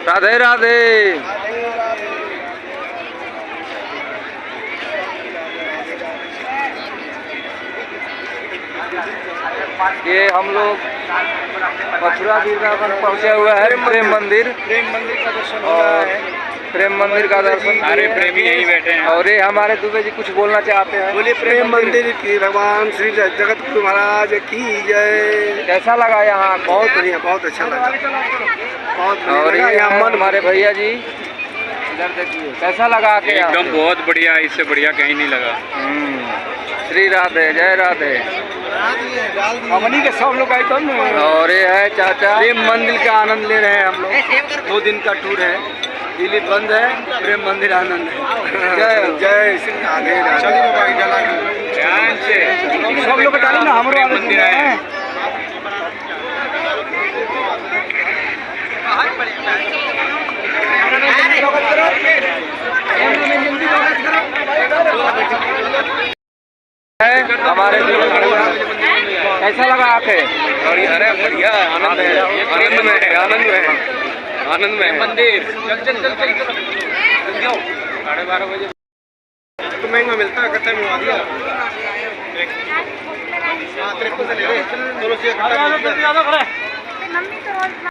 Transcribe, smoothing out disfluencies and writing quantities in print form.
राधे राधे। ये हम लोग मथुरा वृंदावन पहुंचे हुए हैं प्रेम मंदिर का दर्शन हो रहा है। प्रेम मंदिर का दर्शन, सारे प्रेमी यही बैठे हैं। और ये हमारे दुबे जी कुछ बोलना चाहते हैं। बोलिए प्रेम मंदिर की, भगवान श्री जगत गुरु महाराज की जय। कैसा लगा यहाँ? बहुत बढ़िया, बहुत अच्छा लगा, बहुत और बढ़िया। ये यहाँ मन हमारे भैया जी, इधर देखिए कैसा लगा आके यहाँ? एकदम बहुत बढ़िया, इससे बढ़िया कहीं नहीं लगा। श्री राधे, जय राधे। हमनी के सब लोग आए तो और ये है चाचा, प्रेम मंदिर का आनंद ले रहे हैं हम लोग। 2 दिन का टूर है, दिल्ली बंद है, प्रेम मंदिर आनंद है। जय जय श्री राधे। ध्यान से सब लोग डाली ना, हमारे मंदिर है। हमारे कैसा लगा आके? अरे बढ़िया, आनंद है, आनंद में है, आनंद में है, आनंद में है। मंदिर चल 12:30 बजे तो महंगा मिलता है, इकट्ठा में दिया। हाँ, 53 से ले ले, 2 से इकट्ठा।